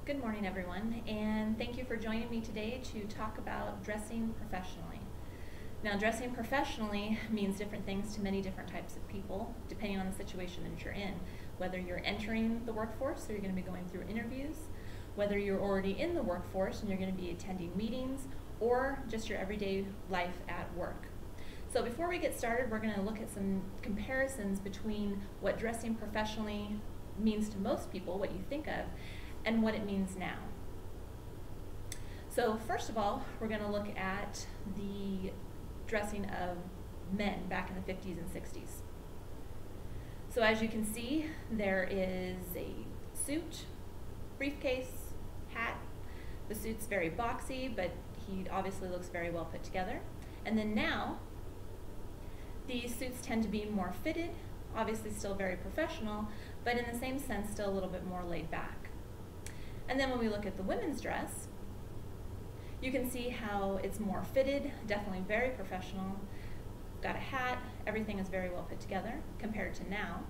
Good morning, everyone, and thank you for joining me today to talk about dressing professionally. Now, dressing professionally means different things to many different types of people, depending on the situation that you're in. Whether you're entering the workforce, so you're going to be going through interviews, whether you're already in the workforce and you're going to be attending meetings, or just your everyday life at work. So before we get started, we're going to look at some comparisons between what dressing professionally means to most people, what you think of, and what it means now. So first of all, we're going to look at the dressing of men back in the 50s and 60s. So as you can see, there is a suit, briefcase, hat. The suit's very boxy, but he obviously looks very well put together. And then now, these suits tend to be more fitted, obviously still very professional, but in the same sense, still a little bit more laid back. And then when we look at the women's dress, you can see how it's more fitted, definitely very professional. Got a hat, everything is very well put together compared to now.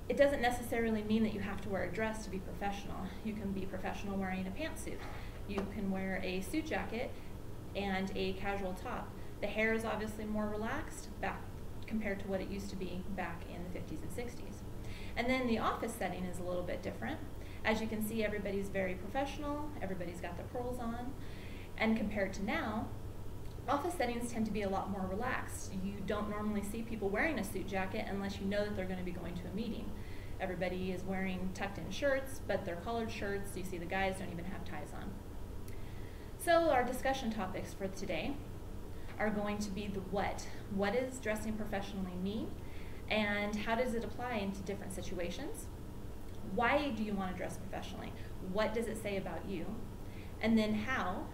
It doesn't necessarily mean that you have to wear a dress to be professional. You can be professional wearing a pantsuit. You can wear a suit jacket and a casual top. The hair is obviously more relaxed back compared to what it used to be back in the 50s and 60s. And then the office setting is a little bit different. As you can see, everybody's very professional, everybody's got their pearls on, and compared to now, office settings tend to be a lot more relaxed. You don't normally see people wearing a suit jacket unless you know that they're going to be going to a meeting. Everybody is wearing tucked-in shirts, but they're collared shirts. You see the guys don't even have ties on. So our discussion topics for today are going to be the what. What does dressing professionally mean? And how does it apply into different situations? Why do you want to dress professionally? What does it say about you? And then how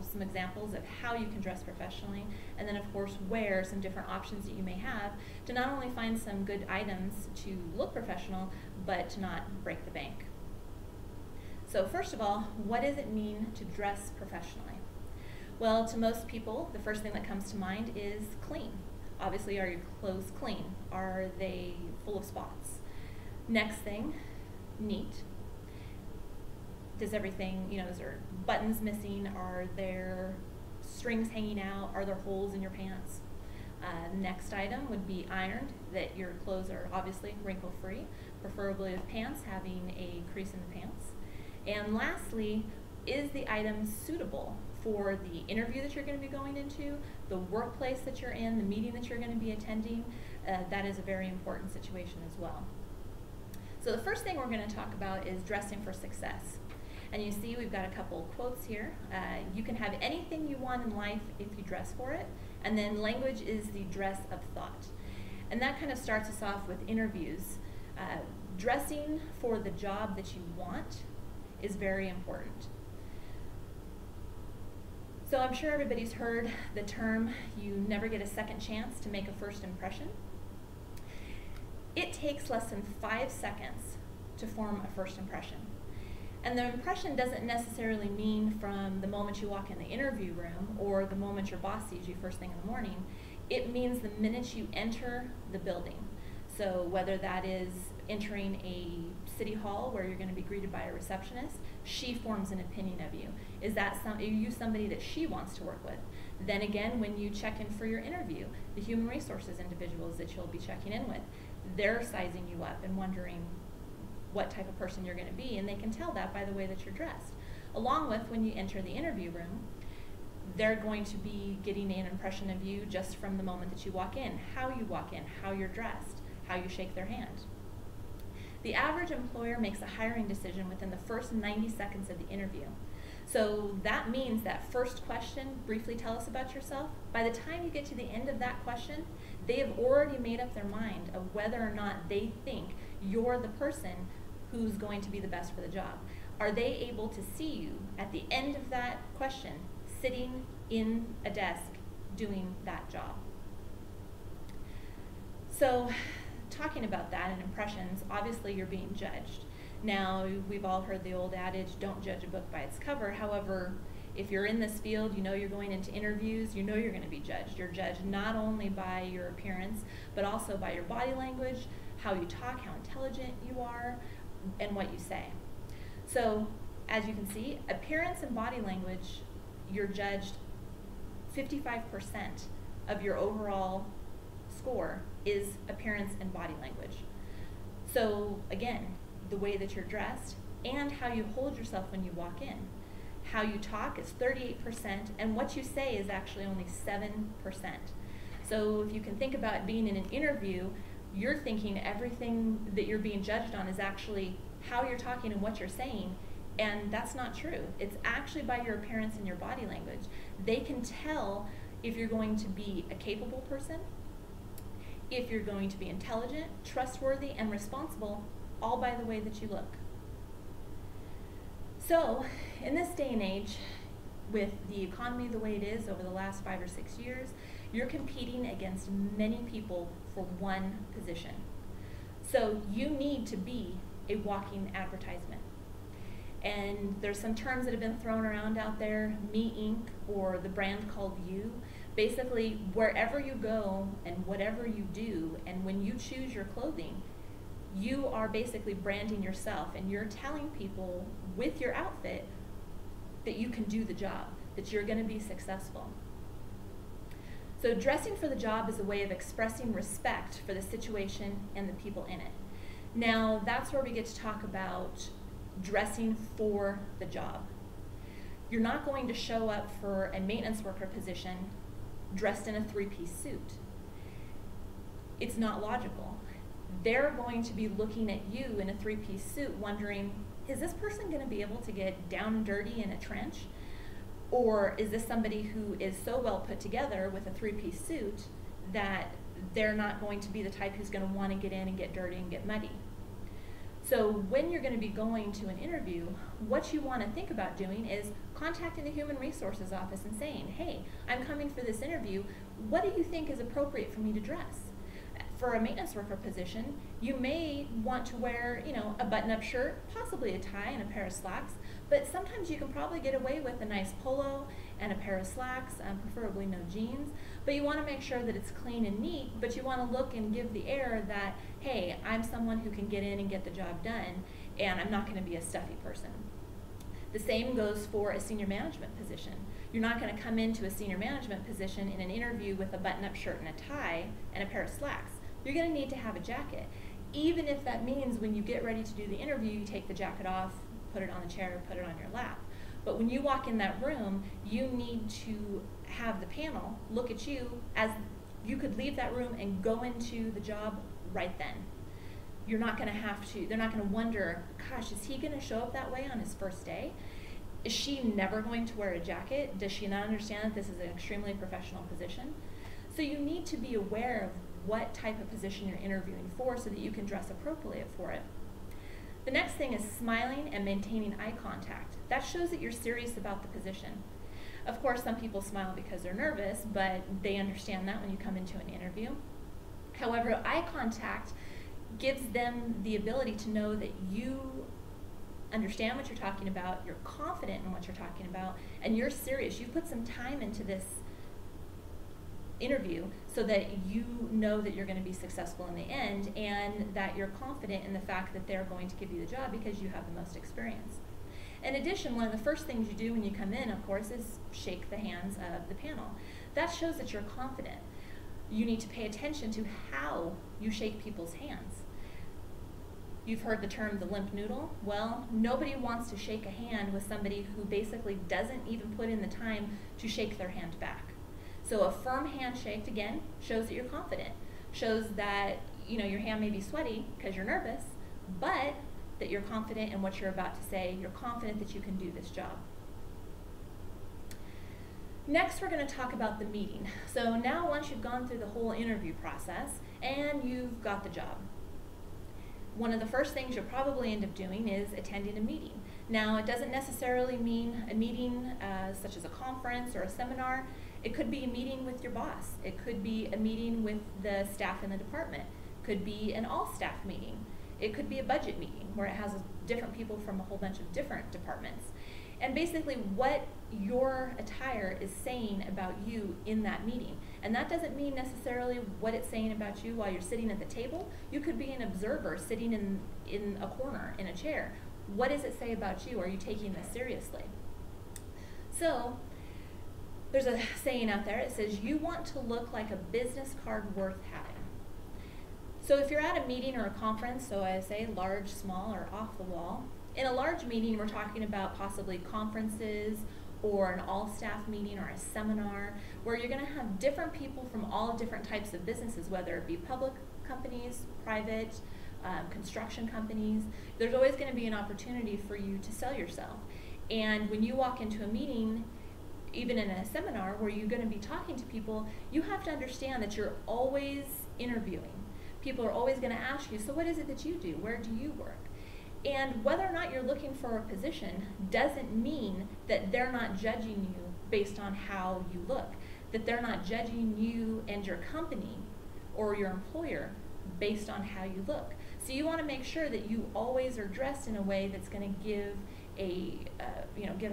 some examples of how you can dress professionally, and then of course where, some different options that you may have to not only find some good items to look professional, but to not break the bank. So first of all, what does it mean to dress professionally? Well, to most people, the first thing that comes to mind is clean. Obviously, are your clothes clean? Are they full of spots? Next thing, neat. Does everything, is there buttons missing? Are there strings hanging out? Are there holes in your pants? Next item would be ironed, that your clothes are obviously wrinkle-free, preferably with pants having a crease in the pants. And lastly, is the item suitable for the interview that you're going to be going into, the workplace that you're in, the meeting that you're going to be attending? That is a very important situation as well. So the first thing we're going to talk about is dressing for success. And you see we've got a couple quotes here. You can have anything you want in life if you dress for it. And then language is the dress of thought. And that kind of starts us off with interviews. Dressing for the job that you want is very important. So I'm sure everybody's heard the term, you never get a second chance to make a first impression. It takes less than 5 seconds to form a first impression. And the impression doesn't necessarily mean from the moment you walk in the interview room or the moment your boss sees you first thing in the morning. It means the minute you enter the building. So whether that is entering a city hall where you're going to be greeted by a receptionist, she forms an opinion of you. Are you somebody that she wants to work with? Then again, when you check in for your interview, the human resources individuals that you'll be checking in with, they're sizing you up and wondering what type of person you're going to be, and they can tell that by the way that you're dressed. Along with when you enter the interview room, they're going to be getting an impression of you just from the moment that you walk in, how you walk in, how you're dressed, how you shake their hand. The average employer makes a hiring decision within the first 90 seconds of the interview. So that means that first question, briefly tell us about yourself. By the time you get to the end of that question, they have already made up their mind of whether or not they think you're the person who's going to be the best for the job. Are they able to see you at the end of that question, sitting in a desk doing that job? So talking about that and impressions, obviously you're being judged. Now, we've all heard the old adage, don't judge a book by its cover. However, if you're in this field, you know you're going into interviews, you know you're going to be judged. You're judged not only by your appearance, but also by your body language, how you talk, how intelligent you are, and what you say. So as you can see, appearance and body language, you're judged 55% of your overall score is appearance and body language. So again, the way that you're dressed and how you hold yourself when you walk in. How you talk is 38%, and what you say is actually only 7%. So if you can think about being in an interview, you're thinking everything that you're being judged on is actually how you're talking and what you're saying, and that's not true. It's actually by your appearance and your body language. They can tell if you're going to be a capable person, if you're going to be intelligent, trustworthy, and responsible, all by the way that you look. So, in this day and age, with the economy the way it is over the last 5 or 6 years, you're competing against many people for one position. So you need to be a walking advertisement. And there's some terms that have been thrown around out there, Me Inc. or the brand called You. Basically, wherever you go and whatever you do, and when you choose your clothing, you are basically branding yourself, and you're telling people with your outfit that you can do the job, that you're going to be successful. So dressing for the job is a way of expressing respect for the situation and the people in it. Now, that's where we get to talk about dressing for the job. You're not going to show up for a maintenance worker position dressed in a 3-piece suit. It's not logical. They're going to be looking at you in a 3-piece suit wondering, is this person going to be able to get down and dirty in a trench? Or is this somebody who is so well put together with a 3-piece suit that they're not going to be the type who's going to want to get in and get dirty and get muddy? So when you're going to be going to an interview, what you want to think about doing is contacting the Human Resources office and saying, hey, I'm coming for this interview. What do you think is appropriate for me to dress? For a maintenance worker position, you may want to wear, a button-up shirt, possibly a tie and a pair of slacks, but sometimes you can probably get away with a nice polo and a pair of slacks, preferably no jeans. But you want to make sure that it's clean and neat, but you want to look and give the air that, hey, I'm someone who can get in and get the job done, and I'm not going to be a stuffy person. The same goes for a senior management position. You're not going to come into a senior management position in an interview with a button-up shirt and a tie and a pair of slacks. You're going to need to have a jacket, even if that means when you get ready to do the interview, you take the jacket off, put it on the chair, put it on your lap. But when you walk in that room, you need to have the panel look at you as you could leave that room and go into the job right then. You're not going to have to, they're not going to wonder, gosh, is he going to show up that way on his first day? Is she never going to wear a jacket? Does she not understand that this is an extremely professional position? So you need to be aware of what type of position you're interviewing for so that you can dress appropriately for it. The next thing is smiling and maintaining eye contact. That shows that you're serious about the position. Of course, some people smile because they're nervous, but they understand that when you come into an interview. However, eye contact gives them the ability to know that you understand what you're talking about, you're confident in what you're talking about, and you're serious. You put some time into this interview so that you know that you're going to be successful in the end, and that you're confident in the fact that they're going to give you the job because you have the most experience. In addition, one of the first things you do when you come in, of course, is shake the hands of the panel. That shows that you're confident. You need to pay attention to how you shake people's hands. You've heard the term the limp noodle. Well, nobody wants to shake a hand with somebody who basically doesn't even put in the time to shake their hand back. So a firm handshake, again, shows that you're confident, shows that your hand may be sweaty because you're nervous, but that you're confident in what you're about to say. You're confident that you can do this job. Next, we're going to talk about the meeting. So now once you've gone through the whole interview process and you've got the job, one of the first things you'll probably end up doing is attending a meeting. Now, it doesn't necessarily mean a meeting such as a conference or a seminar. It could be a meeting with your boss. It could be a meeting with the staff in the department. It could be an all-staff meeting. It could be a budget meeting where it has different people from a whole bunch of different departments. And basically what your attire is saying about you in that meeting. And that doesn't mean necessarily what it's saying about you while you're sitting at the table. You could be an observer sitting in a corner in a chair. What does it say about you? Are you taking this seriously? So there's a saying out there. It says, you want to look like a business card worth having. So if you're at a meeting or a conference, so I say large, small, or off the wall, in a large meeting, we're talking about possibly conferences or an all-staff meeting or a seminar where you're going to have different people from all different types of businesses, whether it be public companies, private, construction companies. There's always going to be an opportunity for you to sell yourself. And when you walk into a meeting, even in a seminar where you're going to be talking to people, you have to understand that you're always interviewing. People are always going to ask you, so what is it that you do? Where do you work? And whether or not you're looking for a position doesn't mean that they're not judging you based on how you look, that they're not judging you and your company or your employer based on how you look. So you want to make sure that you always are dressed in a way that's going to give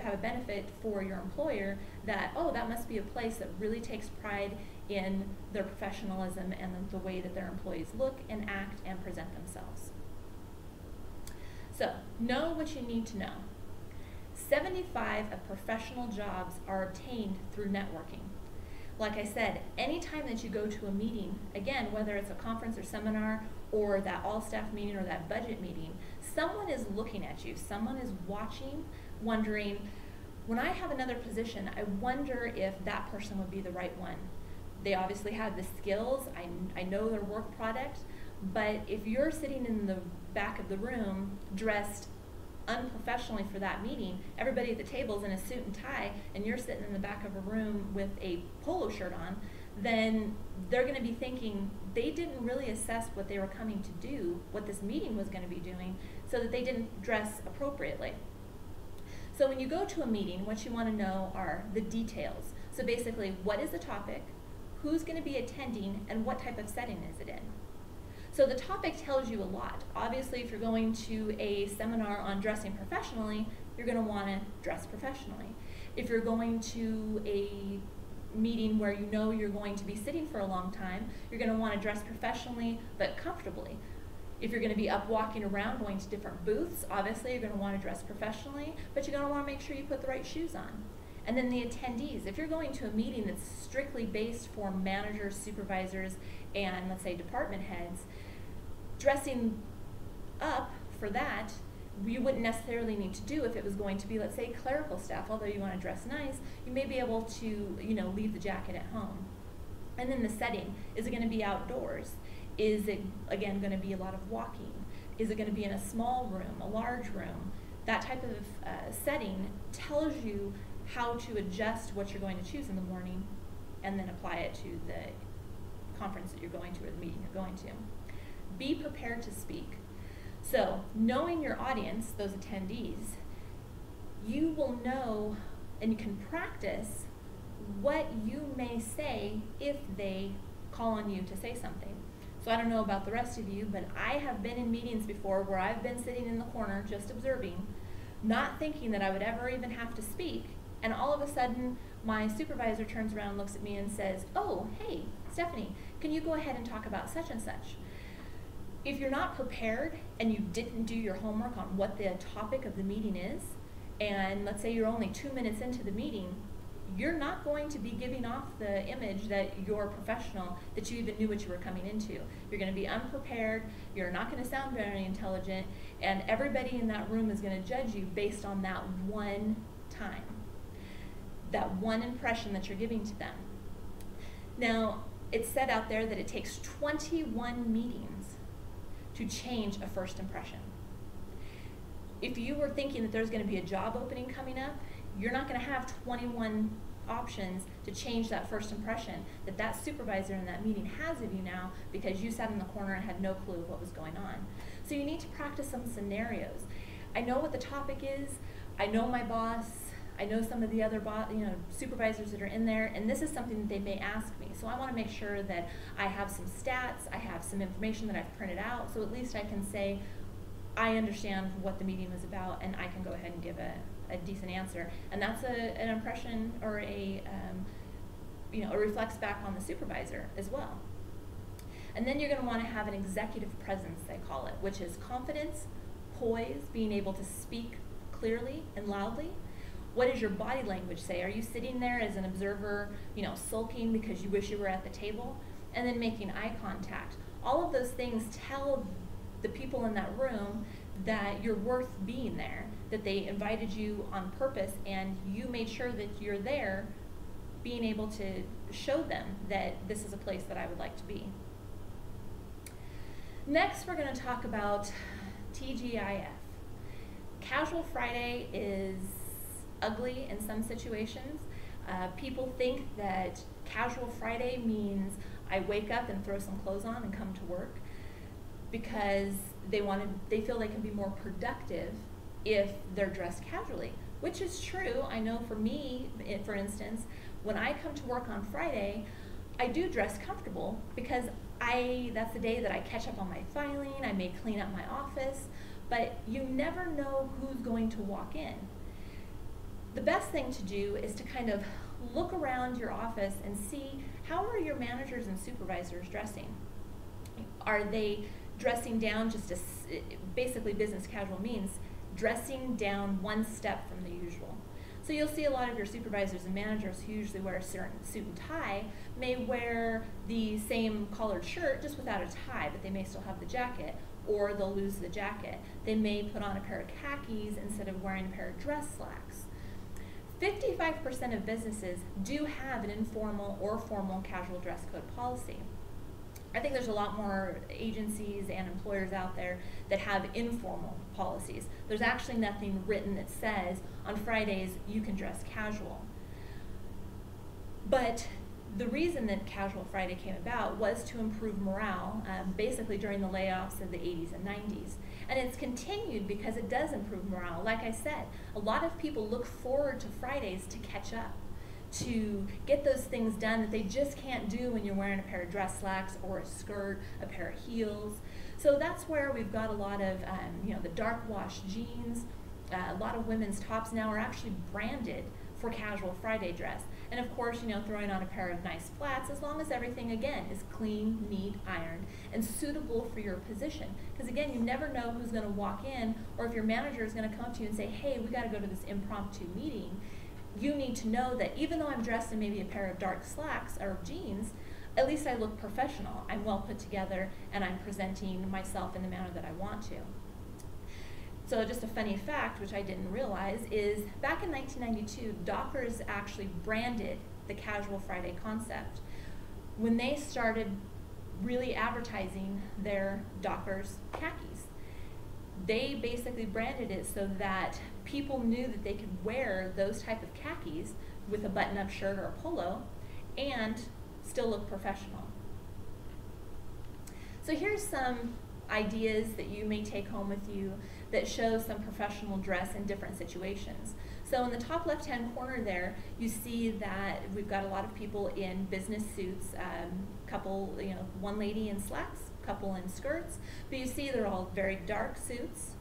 have a benefit for your employer, that, oh, that must be a place that really takes pride in their professionalism and the way that their employees look and act and present themselves. So, know what you need to know. 75 of professional jobs are obtained through networking. Like I said, anytime that you go to a meeting, again, whether it's a conference or seminar or that all-staff meeting or that budget meeting, someone is looking at you. Someone is watching, wondering, when I have another position, I wonder if that person would be the right one. They obviously have the skills. I know their work product, but if you're sitting in the back of the room dressed unprofessionally for that meeting, everybody at the table's in a suit and tie, and you're sitting in the back of a room with a polo shirt on, then they're going to be thinking they didn't really assess what they were coming to do, what this meeting was going to be doing, so that they didn't dress appropriately. So when you go to a meeting, what you want to know are the details. So basically, what is the topic, who's going to be attending, and what type of setting is it in? So the topic tells you a lot. Obviously, if you're going to a seminar on dressing professionally, you're going to want to dress professionally. If you're going to a meeting where you know you're going to be sitting for a long time, you're going to want to dress professionally but comfortably. If you're going to be up walking around, going to different booths, obviously you're going to want to dress professionally, but you're going to want to make sure you put the right shoes on. And then the attendees, if you're going to a meeting that's strictly based for managers, supervisors, and let's say department heads, dressing up for that, you wouldn't necessarily need to do if it was going to be, let's say, clerical staff. Although you want to dress nice, you may be able to, leave the jacket at home. And then the setting, is it going to be outdoors? Is it, again, going to be a lot of walking? Is it going to be in a small room, a large room? That type of setting tells you how to adjust what you're going to choose in the morning and then apply it to the conference that you're going to or the meeting you're going to. Be prepared to speak. So, knowing your audience, those attendees, you will know and you can practice what you may say if they call on you to say something. So I don't know about the rest of you, but I have been in meetings before where I've been sitting in the corner just observing, not thinking that I would ever even have to speak, and all of a sudden my supervisor turns around and looks at me and says, "Oh, hey, Stephanie, can you go ahead and talk about such and such?" If you're not prepared and you didn't do your homework on what the topic of the meeting is, and let's say you're only 2 minutes into the meeting, you're not going to be giving off the image that you're professional, that you even knew what you were coming into. You're going to be unprepared, you're not going to sound very intelligent, and everybody in that room is going to judge you based on that one time, that one impression that you're giving to them. Now, it's said out there that it takes 21 meetings to change a first impression. If you were thinking that there's going to be a job opening coming up, you're not going to have 21 options to change that first impression that that supervisor in that meeting has of you now because you sat in the corner and had no clue of what was going on. So you need to practice some scenarios. I know what the topic is. I know my boss. I know some of the other supervisors that are in there, and this is something that they may ask me. So I want to make sure that I have some stats, I have some information that I've printed out, so at least I can say I understand what the meeting was about, and I can go ahead and give a decent answer. And that's an impression or it reflects back on the supervisor as well. And then you're going to want to have an executive presence, they call it, which is confidence, poise, being able to speak clearly and loudly? What does your body language say? Are you sitting there as an observer, sulking because you wish you were at the table? And then making eye contact. All of those things tell the people in that room that you're worth being there, that they invited you on purpose and you made sure that you're there, being able to show them that this is a place that I would like to be. Next, we're going to talk about TGIF. Casual Friday is ugly in some situations. People think that Casual Friday means I wake up and throw some clothes on and come to work because they feel they can be more productive if they're dressed casually, which is true. I know for me, for instance, when I come to work on Friday, I do dress comfortable because that's the day that I catch up on my filing, I may clean up my office, but you never know who's going to walk in. The best thing to do is to kind of look around your office and see how are your managers and supervisors dressing. Are they dressing down just as basically business casual means dressing down one step from the usual. So you'll see a lot of your supervisors and managers who usually wear a certain suit and tie may wear the same collared shirt just without a tie, but they may still have the jacket, or they'll lose the jacket. They may put on a pair of khakis instead of wearing a pair of dress slacks. 55% of businesses do have an informal or formal casual dress code policy. I think there's a lot more agencies and employers out there that have informal policies. There's actually nothing written that says on Fridays you can dress casual. But the reason that Casual Friday came about was to improve morale, basically during the layoffs of the 80s and 90s. And it's continued because it does improve morale. Like I said, a lot of people look forward to Fridays to catch up, to get those things done that they just can't do when you're wearing a pair of dress slacks or a skirt, a pair of heels. So that's where we've got a lot of, the dark wash jeans. A lot of women's tops now are actually branded for Casual Friday dress. And of course, throwing on a pair of nice flats, as long as everything, again, is clean, neat, ironed, and suitable for your position. Because again, you never know who's going to walk in, or if your manager is going to come up to you and say, hey, we got to go to this impromptu meeting. You need to know that even though I'm dressed in maybe a pair of dark slacks or jeans, at least I look professional. I'm well put together, and I'm presenting myself in the manner that I want to. So just a funny fact, which I didn't realize, is back in 1992, Dockers actually branded the Casual Friday concept. When they started really advertising their Dockers khakis, they basically branded it so that people knew that they could wear those type of khakis with a button-up shirt or a polo and still look professional. So here's some ideas that you may take home with you that show some professional dress in different situations. So in the top left-hand corner there, you see that we've got a lot of people in business suits, one lady in slacks, couple in skirts, but you see they're all very dark suits,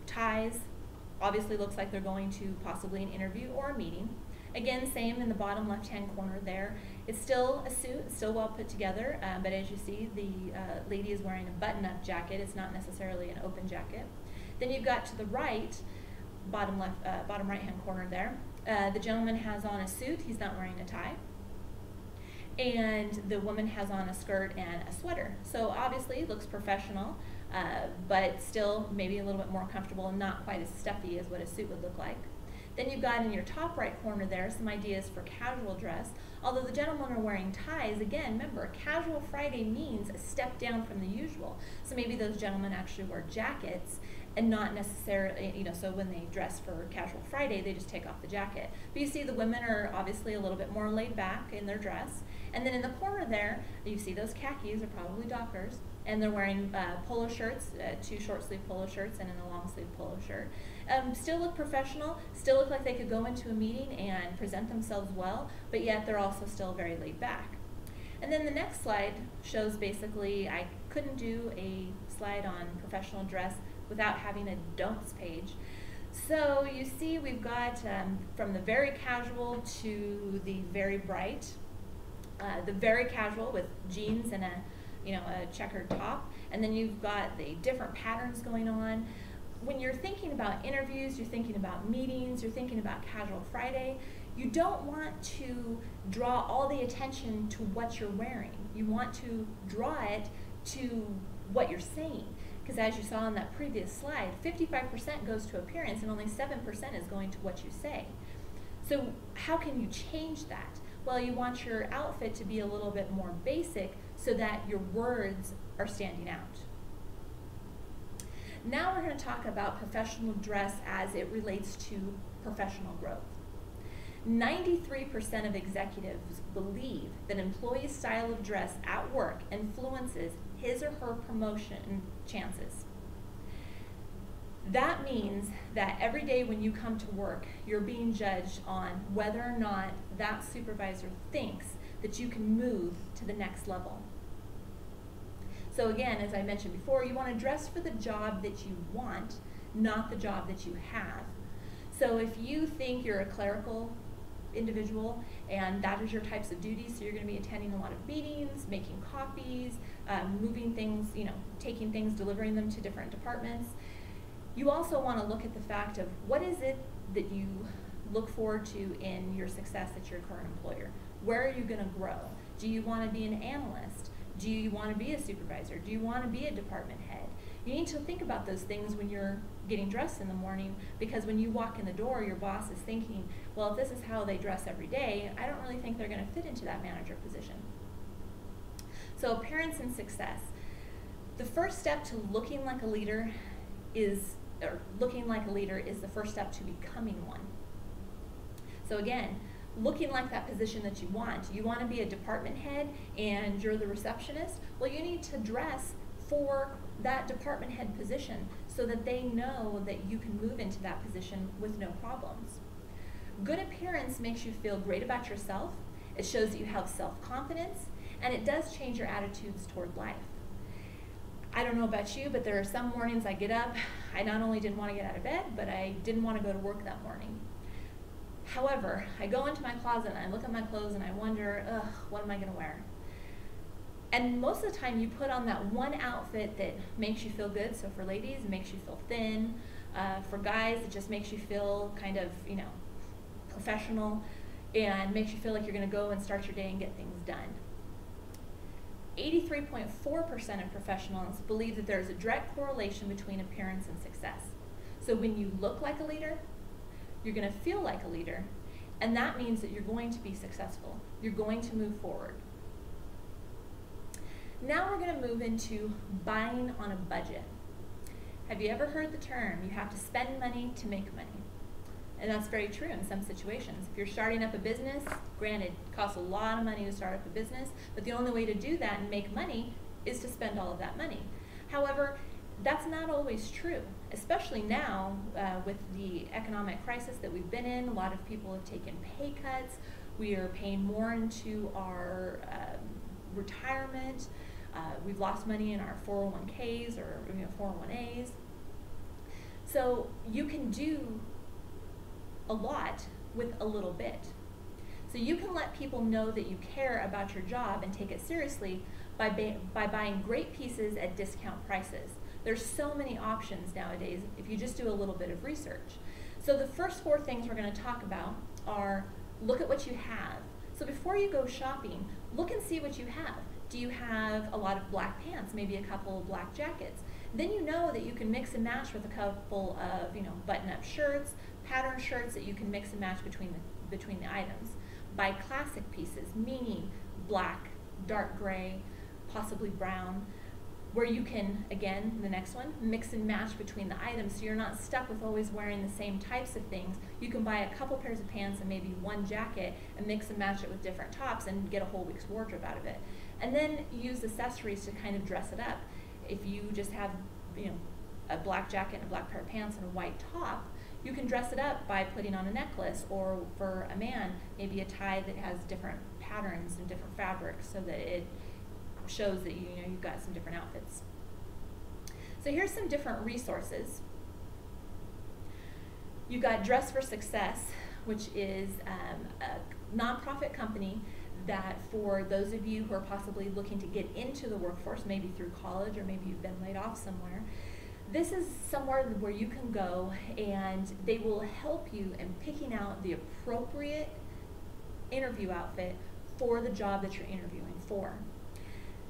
ties, obviously looks like they're going to possibly an interview or a meeting. Again, same in the bottom left-hand corner there. It's still a suit, it's still well put together, but as you see, the lady is wearing a button-up jacket. It's not necessarily an open jacket. Then you've got to the right, bottom right-hand corner there, the gentleman has on a suit. He's not wearing a tie. And the woman has on a skirt and a sweater. So obviously it looks professional, but still maybe a little bit more comfortable and not quite as stuffy as what a suit would look like. Then you've got in your top right corner there some ideas for casual dress. Although the gentlemen are wearing ties, again, remember, Casual Friday means a step down from the usual. So maybe those gentlemen actually wear jackets and not necessarily, so when they dress for Casual Friday, they just take off the jacket. But you see the women are obviously a little bit more laid back in their dress. And then in the corner there, you see those khakis are probably Dockers, and they're wearing polo shirts, 2 short sleeve polo shirts and a long sleeve polo shirt. Still look professional, still look like they could go into a meeting and present themselves well, but yet they're also still very laid back. And then the next slide shows basically, I couldn't do a slide on professional dress without having a don'ts page. So you see we've got from the very casual to the very bright. The very casual with jeans and a checkered top and then you've got the different patterns going on. When you're thinking about interviews, you're thinking about meetings, you're thinking about Casual Friday, you don't want to draw all the attention to what you're wearing. You want to draw it to what you're saying. Because as you saw on that previous slide, 55% goes to appearance and only 7% is going to what you say. So how can you change that? Well, you want your outfit to be a little bit more basic so that your words are standing out. Now we're going to talk about professional dress as it relates to professional growth. 93% of executives believe that employees' style of dress at work influences his or her promotion chances. That means that every day when you come to work, you're being judged on whether or not that supervisor thinks that you can move to the next level. So again, as I mentioned before, you want to dress for the job that you want, not the job that you have. So if you think you're a clerical individual and that is your types of duties, so you're going to be attending a lot of meetings, making copies, moving things, taking things, delivering them to different departments. You also want to look at the fact of what is it that you look forward to in your success at your current employer. Where are you going to grow? Do you want to be an analyst? Do you want to be a supervisor? Do you want to be a department head? You need to think about those things when you're getting dressed in the morning, because when you walk in the door, your boss is thinking, well, if this is how they dress every day, I don't really think they're going to fit into that manager position. So appearance and success. The first step to looking like a leader is the first step to becoming one. So again, looking like that position that you want. You want to be a department head and you're the receptionist? Well, you need to dress for that department head position so that they know that you can move into that position with no problems. Good appearance makes you feel great about yourself. It shows that you have self-confidence, and it does change your attitudes toward life. I don't know about you, but there are some mornings I get up, I not only didn't want to get out of bed, but I didn't want to go to work that morning. However, I go into my closet and I look at my clothes and I wonder, what am I going to wear? And most of the time you put on that one outfit that makes you feel good. So for ladies, it makes you feel thin. For guys, it just makes you feel kind of, professional and makes you feel like you're going to go and start your day and get things done. 83.4% of professionals believe that there's a direct correlation between appearance and success. So when you look like a leader, you're going to feel like a leader, and that means that you're going to be successful. You're going to move forward. Now we're going to move into buying on a budget. Have you ever heard the term, you have to spend money to make money? And that's very true in some situations. If you're starting up a business, granted, it costs a lot of money to start up a business, but the only way to do that and make money is to spend all of that money. However, that's not always true, especially now with the economic crisis that we've been in. A lot of people have taken pay cuts. We are paying more into our retirement. We've lost money in our 401ks or 401as. So you can do a lot with a little bit. So you can let people know that you care about your job and take it seriously by buying great pieces at discount prices. There's so many options nowadays if you just do a little bit of research. So the first 4 things we're going to talk about are look at what you have. So before you go shopping, look and see what you have. Do you have a lot of black pants, maybe a couple of black jackets? Then you know that you can mix and match with a couple of button-up shirts, pattern shirts that you can mix and match between the items. Buy classic pieces, meaning black, dark gray, possibly brown, where you can, again, the next one, mix and match between the items so you're not stuck with always wearing the same types of things. You can buy a couple pairs of pants and maybe one jacket and mix and match it with different tops and get a whole week's wardrobe out of it. And then use accessories to kind of dress it up. If you just have a black jacket and a black pair of pants and a white top, you can dress it up by putting on a necklace, or for a man, maybe a tie that has different patterns and different fabrics so that it shows that you've got some different outfits. So here's some different resources. You've got Dress for Success, which is a nonprofit company that for those of you who are possibly looking to get into the workforce, maybe through college or maybe you've been laid off somewhere, this is somewhere where you can go and they will help you in picking out the appropriate interview outfit for the job that you're interviewing for.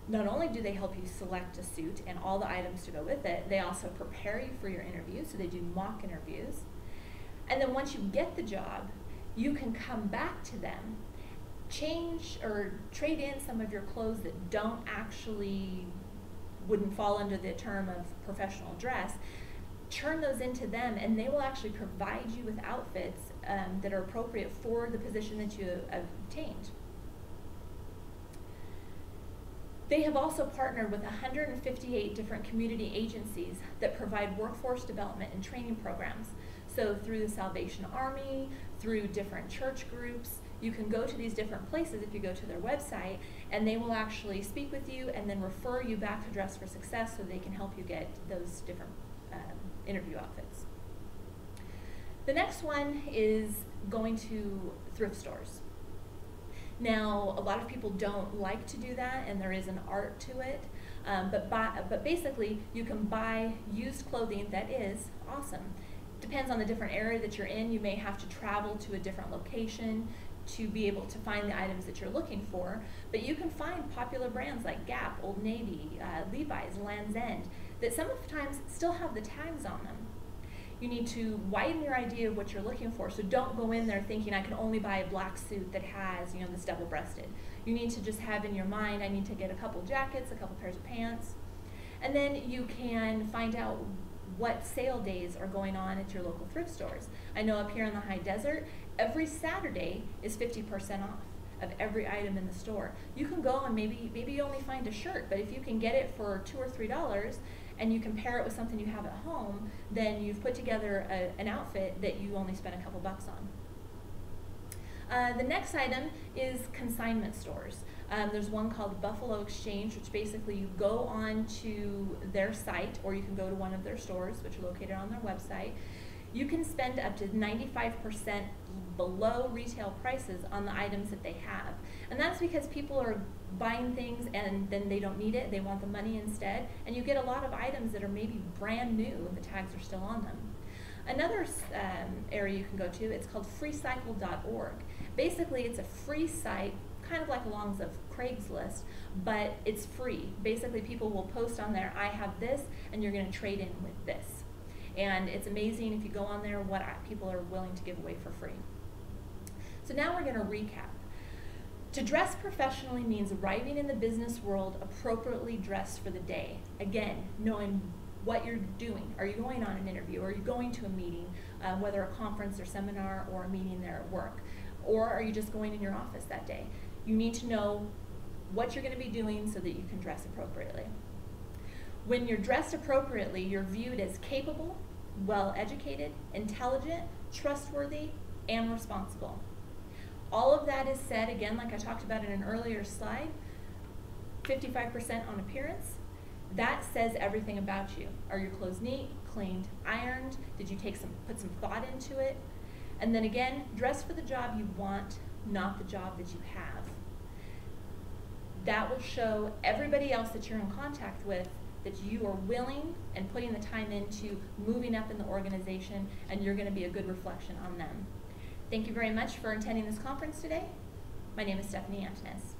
Not only do they help you select a suit and all the items to go with it, they also prepare you for your interview, so they do mock interviews. And then once you get the job, you can come back to them, change or trade in some of your clothes that wouldn't fall under the term of professional dress, turn those into them, and they will actually provide you with outfits that are appropriate for the position that you obtained. They have also partnered with 158 different community agencies that provide workforce development and training programs. So through the Salvation Army, through different church groups, you can go to these different places if you go to their website, and they will actually speak with you and then refer you back to Dress for Success so they can help you get those different interview outfits. The next one is going to thrift stores. Now, a lot of people don't like to do that, and there is an art to it, but basically you can buy used clothing that is awesome. Depends on the different area that you're in. You may have to travel to a different location to be able to find the items that you're looking for, but you can find popular brands like Gap, Old Navy, Levi's, Land's End, that sometimes still have the tags on them. You need to widen your idea of what you're looking for, so don't go in there thinking I can only buy a black suit that has, this double-breasted. You need to just have in your mind, I need to get a couple jackets, a couple pairs of pants, and then you can find out what sale days are going on at your local thrift stores. I know up here in the high desert, every Saturday is 50% off of every item in the store. You can go and maybe you only find a shirt, but if you can get it for $2 or $3 and you can pair it with something you have at home, then you've put together an outfit that you only spent a couple bucks on. The next item is consignment stores. There's one called Buffalo Exchange, which basically you go on to their site, or you can go to one of their stores, which are located on their website. You can spend up to 95% below retail prices on the items that they have. And that's because people are buying things and then they don't need it, they want the money instead, and you get a lot of items that are maybe brand new and the tags are still on them. Another area you can go to, it's called freecycle.org. Basically, it's a free site, kind of like along with Craigslist, but it's free. Basically, people will post on there, I have this, and you're going to trade in with this. And it's amazing if you go on there what people are willing to give away for free. So now we're going to recap. To dress professionally means arriving in the business world appropriately dressed for the day. Again, knowing what you're doing. Are you going on an interview? Are you going to a meeting, whether a conference or seminar or a meeting there at work? Or are you just going in your office that day? You need to know what you're going to be doing so that you can dress appropriately. When you're dressed appropriately, you're viewed as capable, well-educated, intelligent, trustworthy, and responsible. All of that is said, again, like I talked about in an earlier slide, 55% on appearance. That says everything about you. Are your clothes neat, cleaned, ironed? Did you put some thought into it? And then again, dress for the job you want, not the job that you have. That will show everybody else that you're in contact with that you are willing and putting the time into moving up in the organization, and you're going to be a good reflection on them. Thank you very much for attending this conference today. My name is Stephanie Antonis.